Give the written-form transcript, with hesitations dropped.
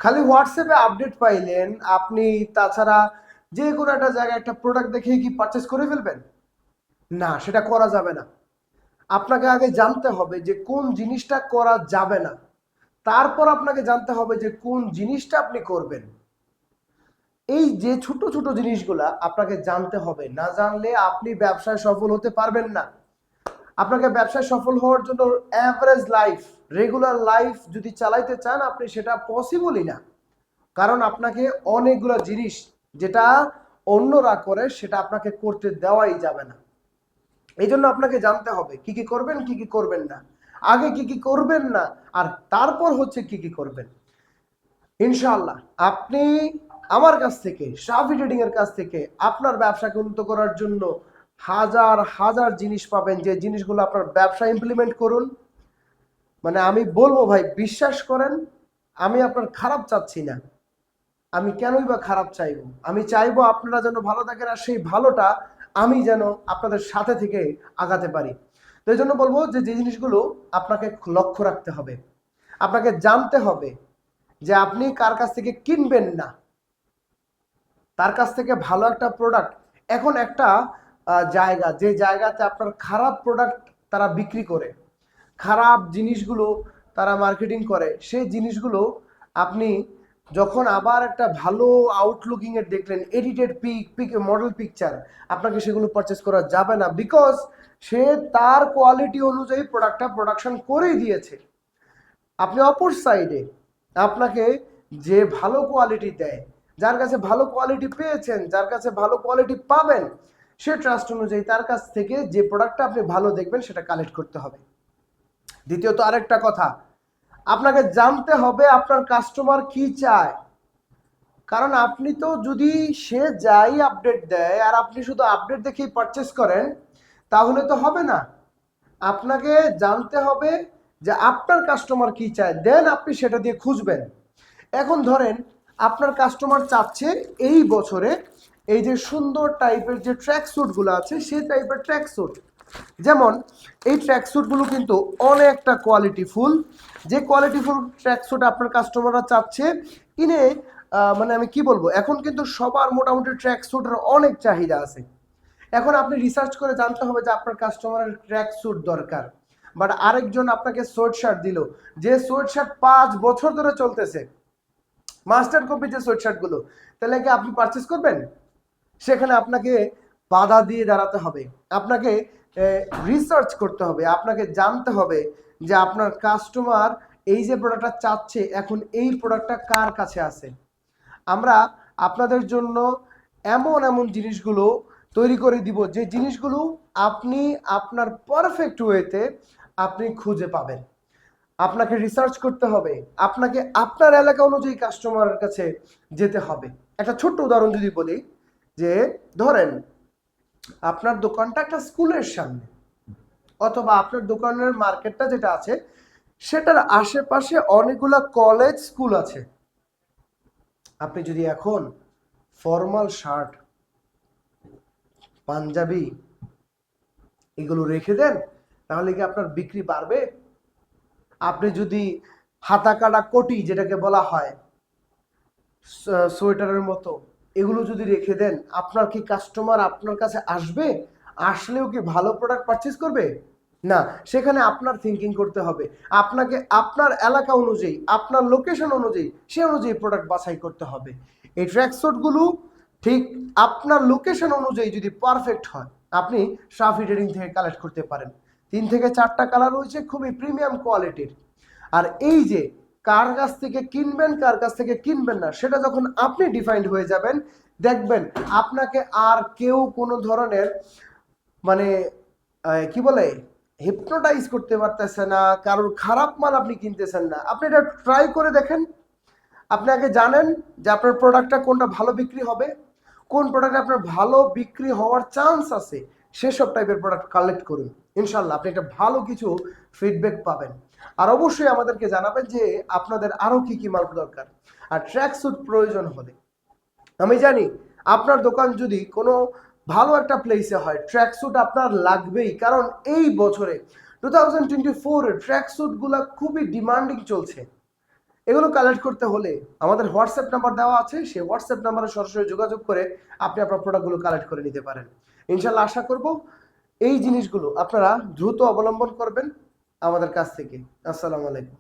খালি হোয়াটসঅ্যাপে আপডেট পাইলেন আপনি, তাছাড়া যে কোনো একটা জায়গায় একটা প্রোডাক্ট দেখে কি পারচেস করে ফেলবেন? না, সেটা করা যাবে না। আপনাকে আগে জানতে হবে যে কোন জিনিসটা করা যাবে না, তারপর আপনাকে জানতে হবে যে কোন জিনিসটা আপনি করবেন। এই যে ছোট ছোট জিনিসগুলা আপনাকে জানতে হবে, না জানলে আপনি ব্যবসায় সফল হতে পারবেন না। আপনাকে ব্যবসায় সফল হওয়ার জন্য অ্যাভারেজ লাইফ, রেগুলার লাইফ যদি চালাইতে চান আপনি, সেটা পসিবলই না। কারণ আপনাকে অনেকগুলো জিনিস যেটা অন্যরা করে সেটা আপনাকে করতে দেওয়াই যাবে না। এই জন্য আপনাকে জানতে হবে কি কি করবেন, কি কি করবেন না। আগে কি কি করবেন না, আর তারপর হচ্ছে কি কি করবেন। ইনশাআল্লাহ আপনি আমার কাছ থেকে, শাফি ট্রেডিং এর কাছ থেকে আপনার ব্যবসাকে উন্নত করার জন্য হাজার হাজার জিনিস পাবেন, যে জিনিসগুলো আপনার ব্যবসা ইমপ্লিমেন্ট করুন। মানে আমি বলবো ভাই, বিশ্বাস করেন, আমি আপনার খারাপ চাচ্ছি না। আমি কেনই বা খারাপ চাইবো? আমি চাইবো আপনারা যেন ভালো থাকেন, আর সেই ভালোটা আমি যেন আপনাদের সাথে থেকে আগাতে পারি। তো এই জন্য বলবো যে যে জিনিসগুলো আপনাকে লক্ষ্য রাখতে হবে, আপনাকে জানতে হবে যে আপনি কার কাছ থেকে কিনবেন না, তার কাছ থেকে ভালো একটা প্রোডাক্ট। এখন একটা জায়গা, যে জায়গাতে আপনার খারাপ প্রোডাক্ট তারা বিক্রি করে, খারাপ জিনিসগুলো তারা মার্কেটিং করে, সেই জিনিসগুলো আপনি যখন আবার একটা ভালো আউটলুকিং এর দেখলেন, এডিটেড পিক মডেল পিকচার, আপনাকে সেগুলো পারচেস করা যাবে না, বিকজ সে তার কোয়ালিটি অনুযায়ী প্রোডাক্টটা প্রোডাকশন করেই দিয়েছে। আপনি অপর সাইডে, আপনাকে যে ভালো কোয়ালিটি দেয়, যার কাছে ভালো কোয়ালিটি পেয়েছেন, যার কাছে ভালো কোয়ালিটি পাবেন, সে ট্রাস্ট অনুযায়ী তার কাছ থেকে যে প্রোডাক্টটা আপনি ভালো দেখবেন সেটা কালেক্ট করতে হবে। দ্বিতীয়ত আরেকটা কথা, আপনাকে জানতে হবে আপনার কাস্টমার কি চায়। কারণ আপনি তো যদি সে যাই আপডেট দেয় আর আপনি শুধু আপডেট দেখেই পারচেস করেন, তাহলে তো হবে না। আপনাকে জানতে হবে যে আপনার কাস্টমার কি চায়, দেন আপনি সেটা দিয়ে খুঁজবেন। এখন ধরেন আপনার কাস্টমার চাচ্ছে এই বছরে এই যে সুন্দর টাইপের যে ট্র্যাক স্যুটগুলো আছে, সেই টাইপের ট্র্যাক স্যুট। যেমন এই ট্র্যাক স্যুটগুলো কিন্তু অনেকটা কোয়ালিটিফুল, যে কোয়ালিটিফুল ট্র্যাক স্যুট আপনার কাস্টমাররা চাচ্ছে কিনে। মানে আমি কি বলবো, এখন কিন্তু সবার মোটামুটি ট্র্যাক স্যুটের অনেক চাহিদা আছে। এখন আপনি রিসার্চ করে জানতে হবে যে আপনার কাস্টমারের ট্র্যাক স্যুট দরকার, বাট আরেকজন আপনাকে সোয়েট শার্ট দিল, যে সোয়েট শার্ট 5 বছর ধরে চলতেছে, মাস্টার কপি যে সোয়েট শার্টগুলো, তাহলে কি আপনি পারচেস করবেন? সেখানে আপনাকে বাধা দিয়ে দাঁড়াতে হবে, আপনাকে রিসার্চ করতে হবে, আপনাকে জানতে হবে যে আপনার কাস্টমার এই যে প্রোডাক্টটা চাচ্ছে, এখন এই প্রোডাক্টটা কার কাছে আছে। আমরা আপনাদের জন্য এমন এমন জিনিসগুলো তৈরি করে দিব, যে জিনিসগুলো আপনি আপনার পারফেক্ট ওয়েতে আপনি খুঁজে পাবেন। আপনাকে রিসার্চ করতে হবে, আপনাকে আপনার এলাকা অনুযায়ী কাস্টমারের কাছে যেতে হবে। একটা ছোট্ট উদাহরণ যদি বলি, যে ধরেন আপনার দোকানটা একটা স্কুলের সামনে, অথবা আপনার দোকানের মার্কেটটা যেটা আছে সেটার আশেপাশে অনেকগুলা কলেজ স্কুল আছে। আপনি যদি এখন ফর্মাল শার্ট, পাঞ্জাবি এগুলো রেখে দেন, তাহলে কি আপনার বিক্রি বাড়বে? আপনি যদি হাতা কাটা কোটি, যেটাকে বলা হয় সোয়েটারের মতো, এগুলো যদি রেখে দেন, আপনার কি কাস্টমার আপনার কাছে আসবে? আসলেও কি ভালো প্রোডাক্ট পারচেজ করবে? না। সেখানে আপনার থিঙ্কিং করতে হবে, আপনাকে আপনার এলাকা অনুযায়ী, আপনার লোকেশন অনুযায়ী, সে অনুযায়ী প্রোডাক্ট বাছাই করতে হবে। এই ট্র্যাকস্যুটগুলো ঠিক আপনার লোকেশন অনুযায়ী যদি পারফেক্ট হয়, আপনি শাফি ট্রেডিং থেকে কালেক্ট করতে পারেন। 3 থেকে 4টা কালার রয়েছে, খুবই প্রিমিয়াম কোয়ালিটির। আর এই যে কার কাছ থেকে কিনবেন, কার কাছ থেকে কিনবেন না, সেটা যখন আপনি ডিফাইন্ড হয়ে যাবেন, দেখবেন আপনাকে আর কেউ কোনো ধরনের মানে কি বলে হিপনোটাইজ করতে পারতেছে না, কারোর খারাপ মাল আপনি কিনতেছেন না। আপনি এটা ট্রাই করে দেখেন। আপনি আগে জানেন যে আপনার প্রোডাক্টটা কোনটা ভালো বিক্রি হবে, কোন প্রোডাক্ট আপনার ভালো বিক্রি হওয়ার চান্স আছে, সেসব টাইপের প্রোডাক্ট কালেক্ট করুন। ইনশাল্লাহ আপনি একটা ভালো কিছু ফিডব্যাক পাবেন। আর অবশ্যই আমাদেরকে জানাবেন যে আপনাদের আরো কি কি মাল দরকার। আর ট্র্যাক স্যুট প্রয়োজন হলে, আমি জানি আপনার দোকান যদি কোনো ভালো একটা প্লেসে হয়, ট্র্যাক স্যুট আপনার লাগবেই। কারণ এই বছরে 2024 ট্র্যাক স্যুটগুলো খুবই ডিমান্ডিং চলছে। এগুলো কালেক্ট করতে হলে আমাদের হোয়াটসঅ্যাপ নাম্বার দেওয়া আছে, সেই হোয়াটসঅ্যাপ নাম্বারে সরাসরি যোগাযোগ করে আপনি আপনার প্রোডাক্টগুলো কালেক্ট করে নিতে পারেন। ইনশাল্লাহ আশা করব এই জিনিসগুলো আপনারা দ্রুত অবলম্বন করবেন আমাদের কাছ থেকে। আসসালামু আলাইকুম।